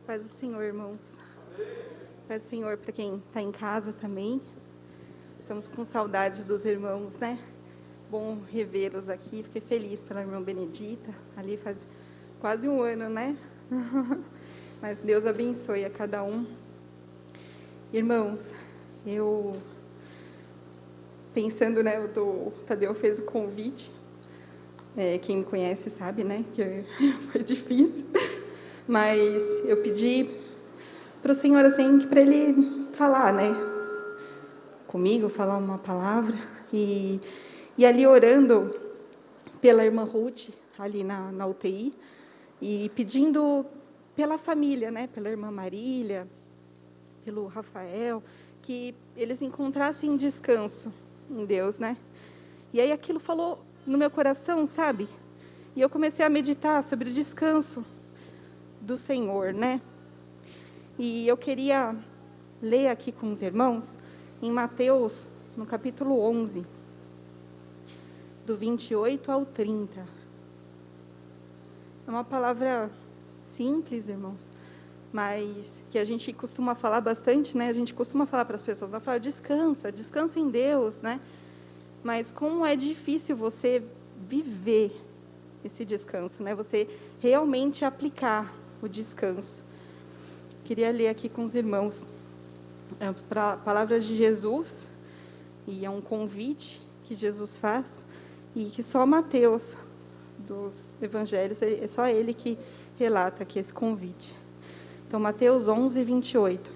Paz do Senhor, irmãos. Paz do Senhor para quem está em casa também. Estamos com saudades dos irmãos, né? Bom revê-los aqui. Fiquei feliz pela irmã Benedita. Ali faz quase um ano, né? Mas Deus abençoe a cada um. Irmãos, eu pensando, né? O Tadeu fez o convite. Quem me conhece sabe, né? Que foi difícil. Mas eu pedi para o Senhor, assim, para Ele falar, né? Comigo, falar uma palavra. E ali orando pela irmã Ruth, ali na UTI, e pedindo pela família, né? Pela irmã Marília, pelo Rafael, que eles encontrassem descanso em Deus, né? E aí aquilo falou no meu coração, sabe? E eu comecei a meditar sobre o descanso do Senhor, né? E eu queria ler aqui com os irmãos, em Mateus, no capítulo 11, do 28 ao 30. É uma palavra simples, irmãos, mas que a gente costuma falar bastante, né? A gente costuma falar para as pessoas, ela fala, descansa em Deus, né? Mas como é difícil você viver esse descanso, né? Você realmente aplicar o descanso. Queria ler aqui com os irmãos palavras de Jesus, e é um convite que Jesus faz, e que só Mateus, dos evangelhos, é só ele que relata aqui esse convite. Então, Mateus 11, 28.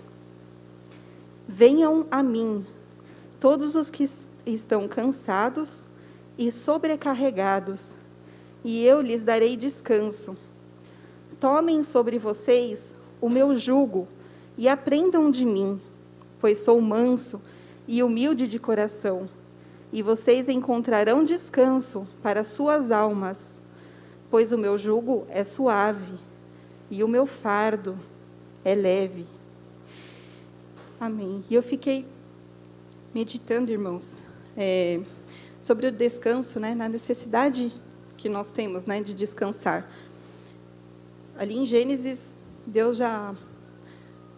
Venham a mim, todos os que estão cansados e sobrecarregados, e eu lhes darei descanso. Tomem sobre vocês o meu jugo e aprendam de mim, pois sou manso e humilde de coração, e vocês encontrarão descanso para suas almas, pois o meu jugo é suave e o meu fardo é leve. Amém. E eu fiquei meditando, irmãos, sobre o descanso, né, na necessidade que nós temos, né, de descansar. Ali em Gênesis, Deus já,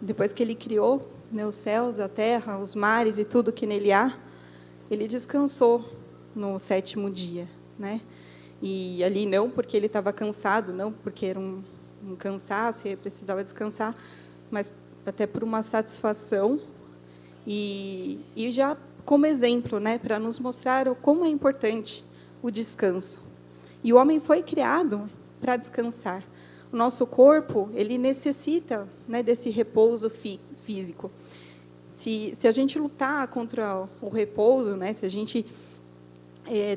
depois que Ele criou, né, os céus, a terra, os mares e tudo que nele há, Ele descansou no 7º dia, né? E ali não porque Ele estava cansado, não porque era um cansaço e Ele precisava descansar, mas até por uma satisfação e já como exemplo, né, para nos mostrar como é importante o descanso. E o homem foi criado para descansar. O nosso corpo, ele necessita, né, desse repouso físico. Se a gente lutar contra o repouso, né, se a gente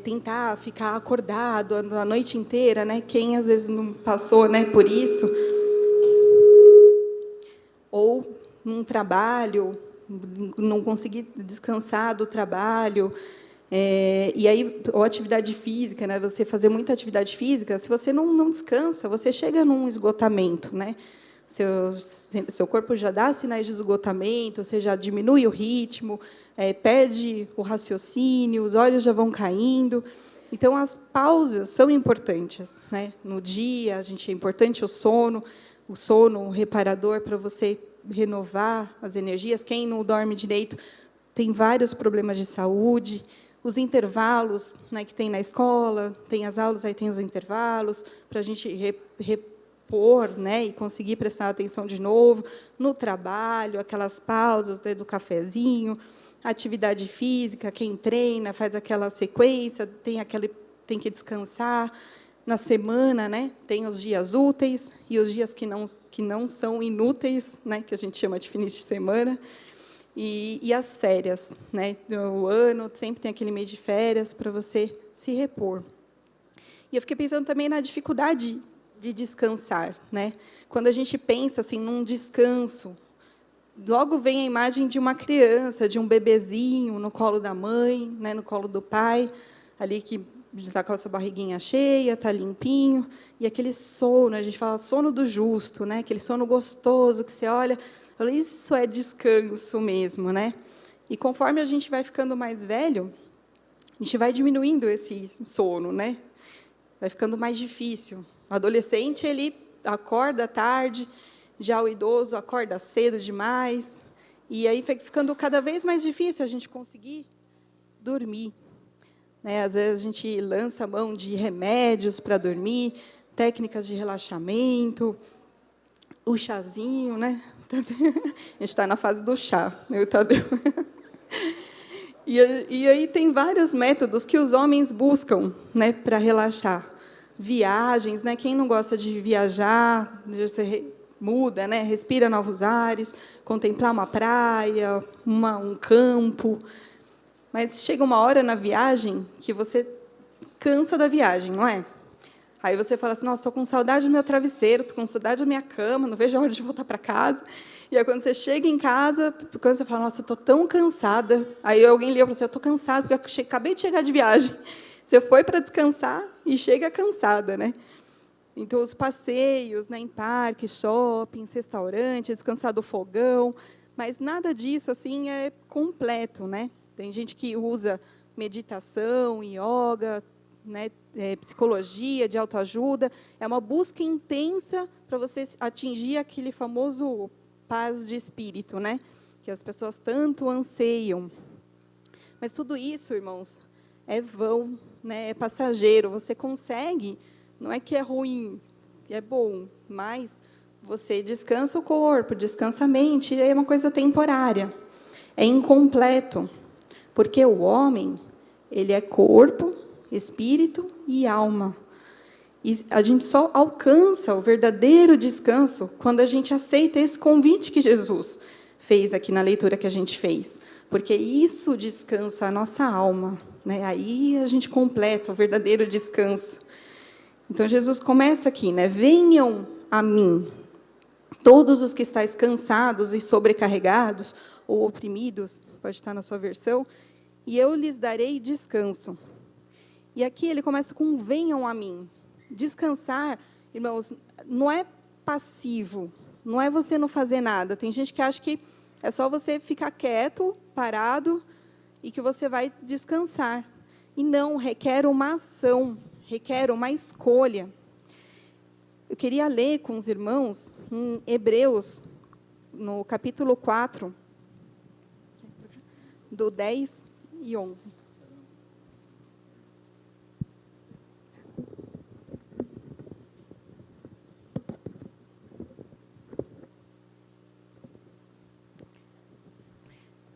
tentar ficar acordado a noite inteira, né, quem às vezes não passou, né, por isso, ou num trabalho, não conseguir descansar do trabalho, e aí, ou atividade física, né? Você fazer muita atividade física, se você não descansa, você chega num esgotamento, né? Seu corpo já dá sinais de esgotamento, você já diminui o ritmo, perde o raciocínio, os olhos já vão caindo. Então, as pausas são importantes, né? No dia, é importante o sono reparador para você renovar as energias. Quem não dorme direito tem vários problemas de saúde. Os intervalos, né, que tem na escola, tem as aulas, aí tem os intervalos, para a gente repor, né, e conseguir prestar atenção de novo. No trabalho, aquelas pausas, né, do cafezinho, atividade física, quem treina, faz aquela sequência, tem que descansar. Na semana, né, tem os dias úteis e os dias que não são inúteis, né, que a gente chama de fins de semana. E as férias, né? O ano sempre tem aquele mês de férias para você se repor. E eu fiquei pensando também na dificuldade de descansar, né? Quando a gente pensa assim num descanso, logo vem a imagem de uma criança, de um bebezinho no colo da mãe, né? No colo do pai, ali que está com a sua barriguinha cheia, está limpinho, e aquele sono, a gente fala sono do justo, né? Aquele sono gostoso que você olha. Isso é descanso mesmo, né? E conforme a gente vai ficando mais velho, a gente vai diminuindo esse sono, né? Vai ficando mais difícil. O adolescente, ele acorda tarde, Já o idoso acorda cedo demais, e aí vai ficando cada vez mais difícil a gente conseguir dormir. Né? Às vezes, a gente lança a mão de remédios para dormir, técnicas de relaxamento, o chazinho, né? A gente está na fase do chá, eu e o Tadeu. E aí tem vários métodos que os homens buscam, né, para relaxar. Viagens, né? Quem não gosta de viajar, você muda, né? Respira novos ares, contemplar uma praia, um campo. Mas chega uma hora na viagem que você cansa da viagem, não é? Aí você fala assim, nossa, estou com saudade do meu travesseiro, estou com saudade da minha cama, não vejo a hora de voltar para casa. E aí, quando você chega em casa, quando você fala, nossa, eu estou tão cansada. Aí alguém liga para você, eu estou cansada, porque eu acabei de chegar de viagem. Você foi para descansar e chega cansada, né? Então, os passeios, né, em parques, shoppings, restaurantes, descansar do fogão, mas nada disso assim é completo, né? Tem gente que usa meditação, yoga, né, psicologia, de autoajuda. É uma busca intensa para você atingir aquele famoso paz de espírito, né, que as pessoas tanto anseiam. Mas tudo isso, irmãos, é vão, né, é passageiro. Você consegue, não é que é ruim, é bom, mas você descansa o corpo, descansa a mente, é uma coisa temporária. É incompleto, porque o homem, ele é corpo, espírito e alma. E a gente só alcança o verdadeiro descanso quando a gente aceita esse convite que Jesus fez aqui na leitura que a gente fez. Porque isso descansa a nossa alma, né? Aí a gente completa o verdadeiro descanso. Então, Jesus começa aqui, né? Venham a mim, todos os que estáis cansados e sobrecarregados, ou oprimidos, pode estar na sua versão, e eu lhes darei descanso. E aqui ele começa com venham a mim. Descansar, irmãos, não é passivo, não é você não fazer nada. Tem gente que acha que é só você ficar quieto, parado, e que você vai descansar. E não, requer uma ação, requer uma escolha. Eu queria ler com os irmãos em Hebreus, no capítulo 4, do 10 e 11.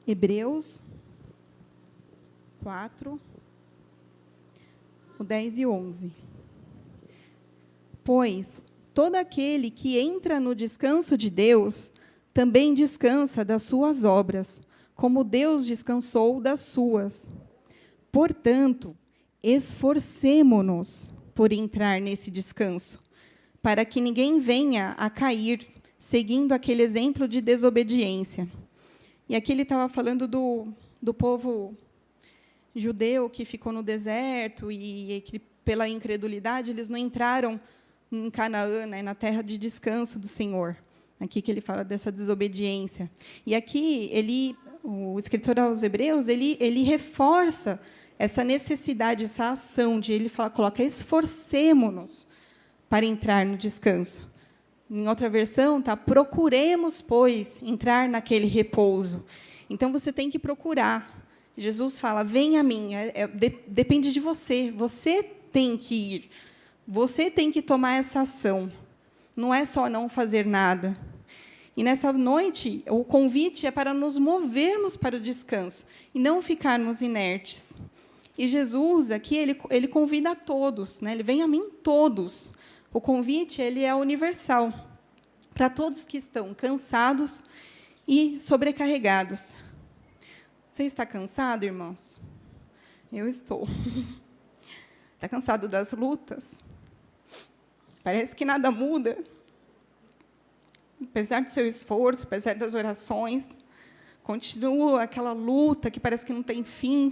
Hebreus 4, o 10 e 11. Pois todo aquele que entra no descanso de Deus, também descansa das suas obras, como Deus descansou das suas. Portanto, esforcemo-nos por entrar nesse descanso, para que ninguém venha a cair, seguindo aquele exemplo de desobediência. E aqui ele estava falando do povo judeu que ficou no deserto e que, pela incredulidade, eles não entraram em Canaã, né, na terra de descanso do Senhor. Aqui que ele fala dessa desobediência. E aqui, o escritor aos Hebreus, ele reforça essa necessidade, essa ação de ele coloca, esforcemo-nos para entrar no descanso. Em outra versão, está, procuremos, pois, entrar naquele repouso. Então, você tem que procurar. Jesus fala, venha a mim, depende de você. Você tem que ir. Você tem que tomar essa ação. Não é só não fazer nada. E, nessa noite, o convite é para nos movermos para o descanso e não ficarmos inertes. E Jesus, aqui, ele convida a todos, né? Ele vem a mim todos. O convite ele é universal, para todos que estão cansados e sobrecarregados. Você está cansado, irmãos? Eu estou. Está cansado das lutas? Parece que nada muda. Apesar do seu esforço, apesar das orações, continua aquela luta que parece que não tem fim.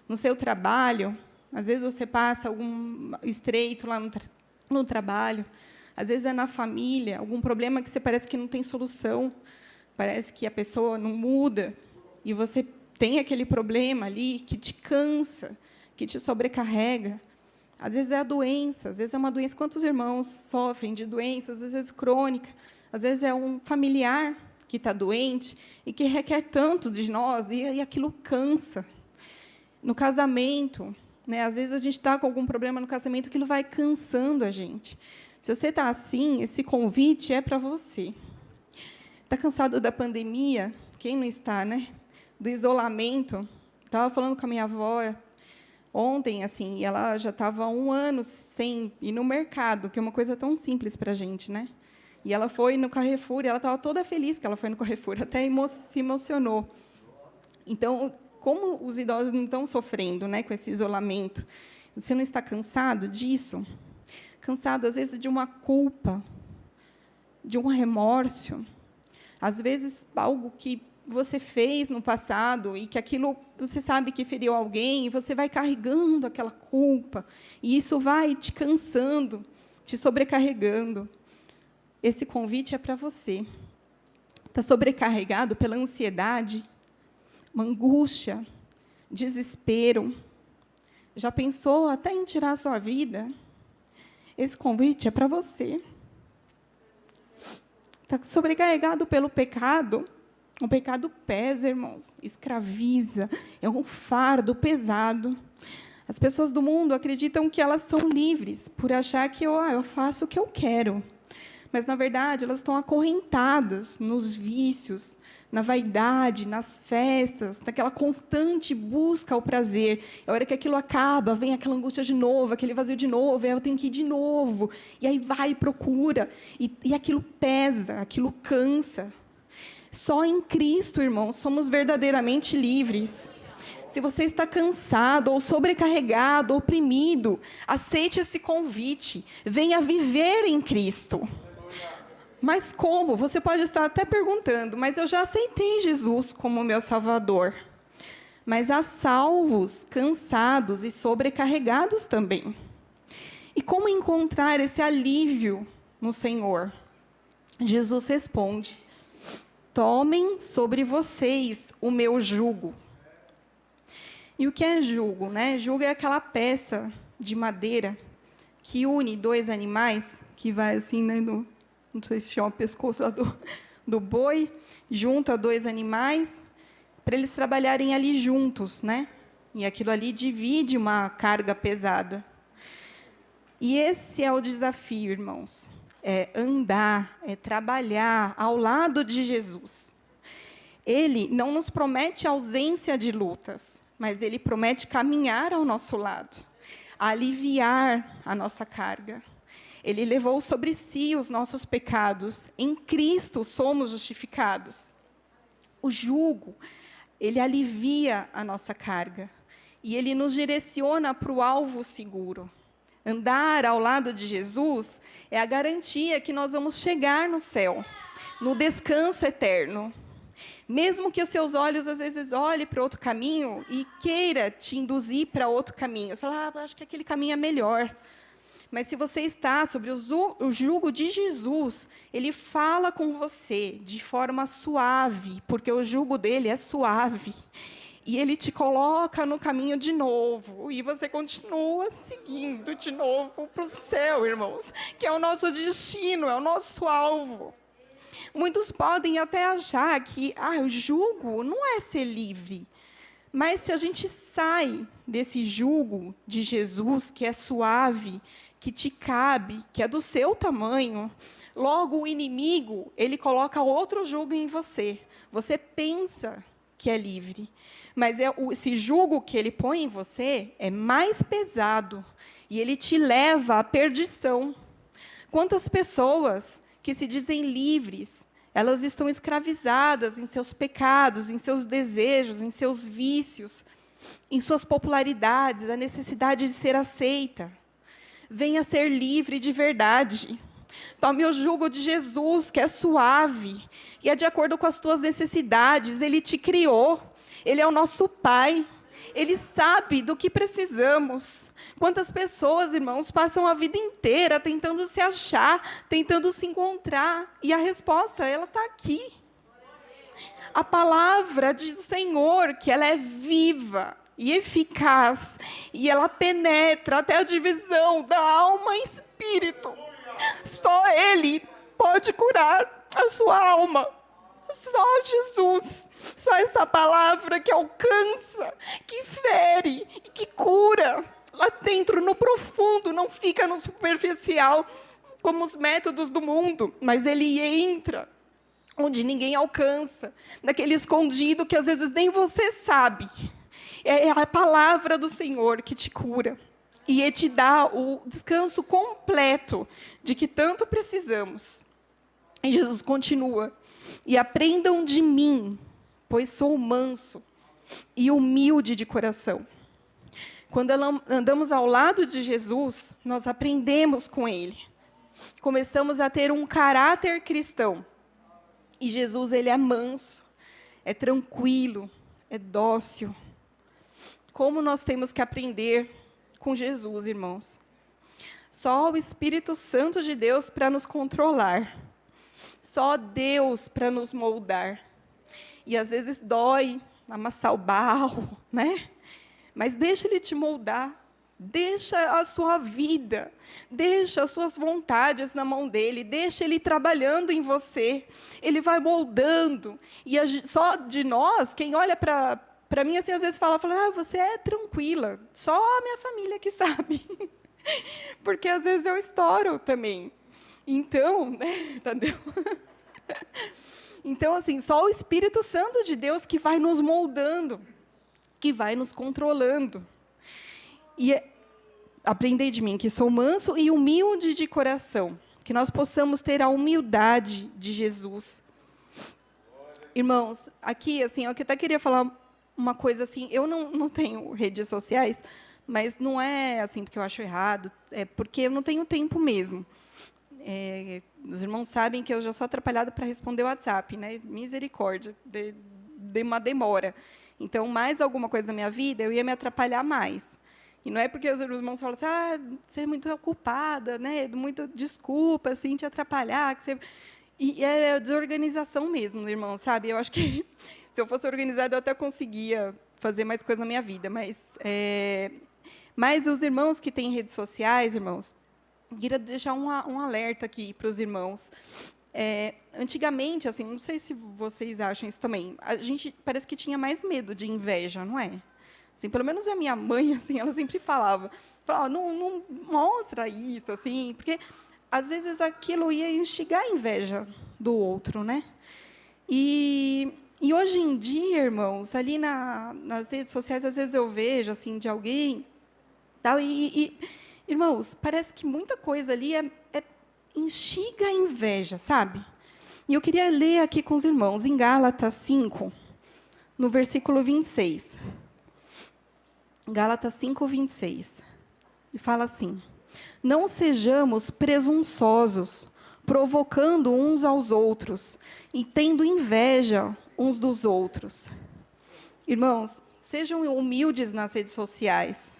No seu trabalho, às vezes você passa algum estreito lá no trabalho, às vezes é na família, algum problema que você parece que não tem solução, parece que a pessoa não muda, e você tem aquele problema ali que te cansa, que te sobrecarrega. Às vezes é a doença, às vezes é uma doença. Quantos irmãos sofrem de doenças, às vezes crônica, às vezes é um familiar que está doente e que requer tanto de nós, e aquilo cansa. No casamento, né, às vezes a gente está com algum problema no casamento, aquilo vai cansando a gente. Se você está assim, esse convite é para você. Está cansado da pandemia? Quem não está, né? Do isolamento. Estava falando com a minha avó ontem, assim, e ela já estava há 1 ano sem ir no mercado, que é uma coisa tão simples para a gente, né? E ela foi no Carrefour, e ela estava toda feliz que ela foi no Carrefour, até se emocionou. Então, como os idosos não estão sofrendo, né, com esse isolamento? Você não está cansado disso? Cansado, às vezes, de uma culpa, de um remorso, às vezes, algo que você fez no passado e que aquilo você sabe que feriu alguém, e você vai carregando aquela culpa, e isso vai te cansando, te sobrecarregando. Esse convite é para você. Está sobrecarregado pela ansiedade, uma angústia, desespero. Já pensou até em tirar a sua vida? Esse convite é para você. Está sobrecarregado pelo pecado. O pecado pesa, irmãos, escraviza, é um fardo pesado. As pessoas do mundo acreditam que elas são livres, por achar que eu faço o que eu quero. Mas, na verdade, elas estão acorrentadas nos vícios, na vaidade, nas festas, naquela constante busca ao prazer. A hora que aquilo acaba, vem aquela angústia de novo, aquele vazio de novo, eu tenho que ir de novo. E aí vai e procura. E aquilo pesa, aquilo cansa. Só em Cristo, irmãos, somos verdadeiramente livres. Se você está cansado, ou sobrecarregado, oprimido, aceite esse convite. Venha viver em Cristo. Mas como? Você pode estar até perguntando, mas eu já aceitei Jesus como meu Salvador. Mas há salvos, cansados e sobrecarregados também. E como encontrar esse alívio no Senhor? Jesus responde: tomem sobre vocês o meu jugo. E o que é jugo, né? Jugo é aquela peça de madeira que une 2 animais, que vai assim, né, não sei se chama pescoço do boi, junta 2 animais, para eles trabalharem ali juntos, né? E aquilo ali divide uma carga pesada. E esse é o desafio, irmãos. É andar, é trabalhar ao lado de Jesus. Ele não nos promete ausência de lutas, mas Ele promete caminhar ao nosso lado, aliviar a nossa carga. Ele levou sobre si os nossos pecados. Em Cristo somos justificados. O jugo, ele alivia a nossa carga. E ele nos direciona para o alvo seguro. Andar ao lado de Jesus é a garantia que nós vamos chegar no céu, no descanso eterno. Mesmo que os seus olhos, às vezes, olhem para outro caminho e queira te induzir para outro caminho. Você fala, acho que aquele caminho é melhor. Mas se você está sobre o jugo de Jesus, Ele fala com você de forma suave, porque o jugo dele é suave. E Ele te coloca no caminho de novo, e você continua seguindo de novo para o céu, irmãos, que é o nosso destino, é o nosso alvo. Muitos podem até achar que o jugo não é ser livre. Mas se a gente sai desse jugo de Jesus, que é suave, que te cabe, que é do seu tamanho, logo o inimigo, ele coloca outro jugo em você. Você pensa que é livre, mas esse jugo que ele põe em você é mais pesado, e ele te leva à perdição. Quantas pessoas que se dizem livres, elas estão escravizadas em seus pecados, em seus desejos, em seus vícios, em suas popularidades, a necessidade de ser aceita. Venha ser livre de verdade. Tome o jugo de Jesus, que é suave, e é de acordo com as tuas necessidades. Ele te criou, Ele é o nosso Pai, Ele sabe do que precisamos. Quantas pessoas, irmãos, passam a vida inteira tentando se achar, tentando se encontrar, e a resposta, ela está aqui. A palavra do Senhor, que ela é viva, e eficaz, e ela penetra até a divisão da alma e espírito. Só Ele pode curar a sua alma. Só Jesus, só essa palavra que alcança, que fere e que cura lá dentro, no profundo, não fica no superficial, como os métodos do mundo, mas Ele entra onde ninguém alcança, naquele escondido que às vezes nem você sabe. É a palavra do Senhor que te cura e te dá o descanso completo de que tanto precisamos. E Jesus continua: e aprendam de mim, pois sou manso e humilde de coração. Quando andamos ao lado de Jesus, nós aprendemos com Ele. Começamos a ter um caráter cristão. E Jesus, Ele é manso, é tranquilo, é dócil. Como nós temos que aprender com Jesus, irmãos? Só o Espírito Santo de Deus para nos controlar. Só Deus para nos moldar. E às vezes dói amassar o barro, né? Mas deixa Ele te moldar. Deixa a sua vida, deixa as suas vontades na mão dEle, deixa Ele trabalhando em você. Ele vai moldando. E só de nós, quem olha para mim, assim, às vezes fala, você é tranquila, só a minha família que sabe. Porque às vezes eu estouro também. Então, né, Tadeu? Então, assim, só o Espírito Santo de Deus que vai nos moldando, que vai nos controlando. E aprendei de mim que sou manso e humilde de coração, que nós possamos ter a humildade de Jesus. Irmãos, aqui, assim, eu até queria falar uma coisa assim, eu não tenho redes sociais, mas não é assim porque eu acho errado, é porque eu não tenho tempo mesmo. Os irmãos sabem que eu já sou atrapalhada para responder o WhatsApp, né? Misericórdia, de uma demora. Então, mais alguma coisa na minha vida, eu ia me atrapalhar mais. E não é porque os irmãos falam assim, você é muito ocupada, né? Muito desculpa, assim, te atrapalhar. Que você... E é desorganização mesmo, irmão, sabe? Eu acho que se eu fosse organizada, eu até conseguia fazer mais coisa na minha vida. Mas os irmãos que têm redes sociais, irmãos, queria deixar um alerta aqui para os irmãos. Antigamente, assim, não sei se vocês acham isso também, a gente parece que tinha mais medo de inveja, não é? Assim, pelo menos a minha mãe, assim, ela sempre falava, não mostra isso, assim, porque às vezes aquilo ia instigar a inveja do outro, né? E hoje em dia, irmãos, ali nas redes sociais, às vezes eu vejo assim de alguém, tal, irmãos, parece que muita coisa ali instiga a inveja, sabe? E eu queria ler aqui com os irmãos, em Gálatas 5, no versículo 26. Gálatas 5, 26. E fala assim: não sejamos presunçosos, provocando uns aos outros, e tendo inveja uns dos outros. Irmãos, sejam humildes nas redes sociais.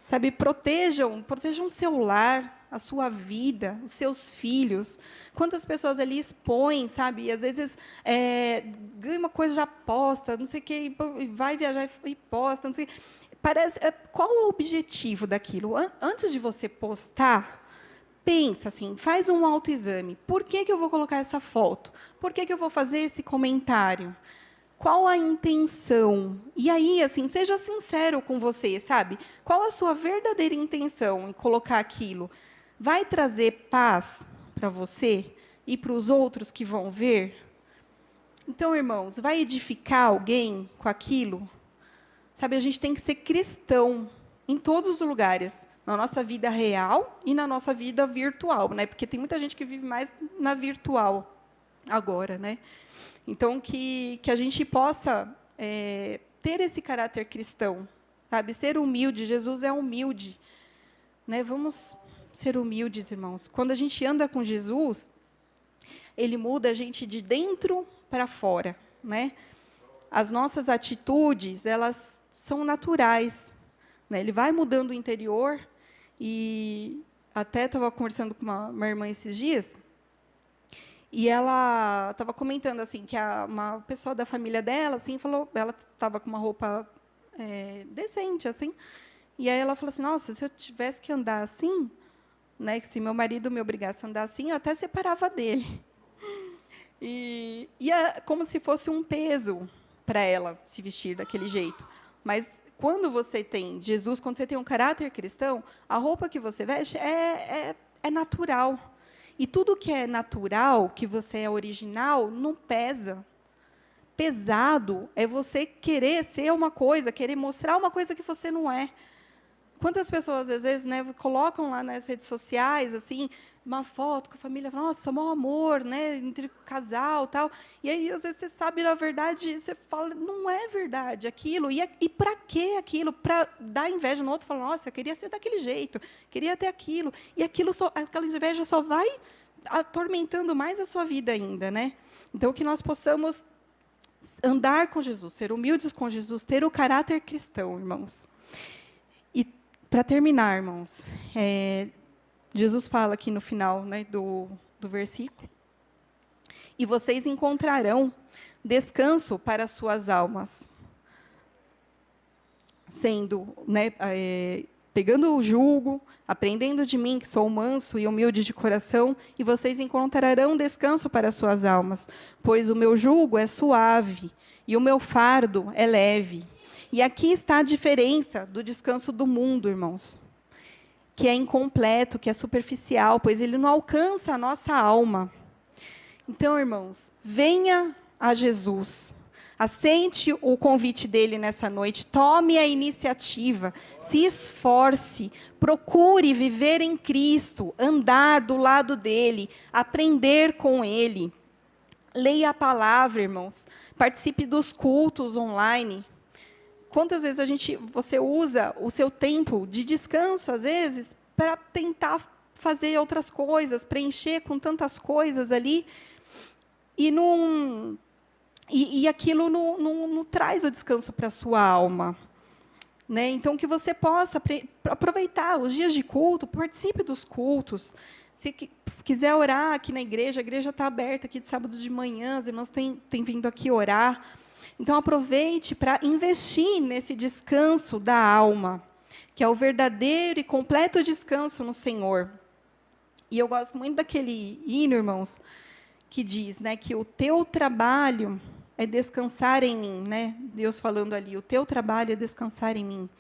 Sabe, protejam o seu lar, a sua vida, os seus filhos. Quantas pessoas ali expõem, sabe? E às vezes ganha uma coisa, já posta, não sei o quê, vai viajar e posta, não sei. Qual o objetivo daquilo? Antes de você postar, pensa assim, faz um autoexame. Por que eu vou colocar essa foto? Por que eu vou fazer esse comentário? Qual a intenção? E aí, assim, seja sincero com você, sabe? Qual a sua verdadeira intenção em colocar aquilo? Vai trazer paz para você e para os outros que vão ver? Então, irmãos, vai edificar alguém com aquilo? Sabe, a gente tem que ser cristão em todos os lugares, na nossa vida real e na nossa vida virtual, né? Porque tem muita gente que vive mais na virtual agora, né? Então, que a gente possa ter esse caráter cristão, sabe? Ser humilde. Jesus é humilde, né? Vamos ser humildes, irmãos. Quando a gente anda com Jesus, Ele muda a gente de dentro para fora, né? As nossas atitudes, elas são naturais, né? Ele vai mudando o interior. E até estava conversando com uma irmã esses dias, e ela estava comentando assim que uma pessoa da família dela assim falou, ela estava com uma roupa decente, assim. E aí ela falou assim, nossa, se eu tivesse que andar assim, né, se meu marido me obrigasse a andar assim, eu até separava dele. E é como se fosse um peso para ela se vestir daquele jeito. Mas quando você tem Jesus, quando você tem um caráter cristão, a roupa que você veste é natural. E tudo que é natural, que você é original, não pesa. Pesado é você querer ser uma coisa, querer mostrar uma coisa que você não é. Quantas pessoas, às vezes, né, colocam lá nas redes sociais, assim, uma foto com a família, nossa, mau amor, né, entre casal, tal. E aí, às vezes, você sabe, na verdade, você fala, não é verdade aquilo. E para que aquilo? Para dar inveja no outro, falar, nossa, eu queria ser daquele jeito, queria ter aquilo. E aquela inveja só vai atormentando mais a sua vida ainda, né? Então, que nós possamos andar com Jesus, ser humildes com Jesus, ter o caráter cristão, irmãos. E, para terminar, irmãos, Jesus fala aqui no final, né, do versículo, e vocês encontrarão descanso para as suas almas, sendo, né, pegando o jugo, aprendendo de mim, que sou manso e humilde de coração, e vocês encontrarão descanso para as suas almas, pois o meu jugo é suave e o meu fardo é leve. E aqui está a diferença do descanso do mundo, irmãos, que é incompleto, que é superficial, pois ele não alcança a nossa alma. Então, irmãos, venha a Jesus. Aceite o convite dele nessa noite, tome a iniciativa, se esforce, procure viver em Cristo, andar do lado dele, aprender com ele. Leia a palavra, irmãos, participe dos cultos online. Quantas vezes você usa o seu tempo de descanso, às vezes, para tentar fazer outras coisas, preencher com tantas coisas ali, e aquilo não traz o descanso para a sua alma. Né? Então, que você possa aproveitar os dias de culto, participe dos cultos. Se quiser orar aqui na igreja, a igreja está aberta aqui de sábado de manhã, as irmãs têm vindo aqui orar. Então, aproveite para investir nesse descanso da alma, que é o verdadeiro e completo descanso no Senhor. E eu gosto muito daquele hino, irmãos, que diz, né, que o teu trabalho é descansar em mim, né? Deus falando ali, o teu trabalho é descansar em mim.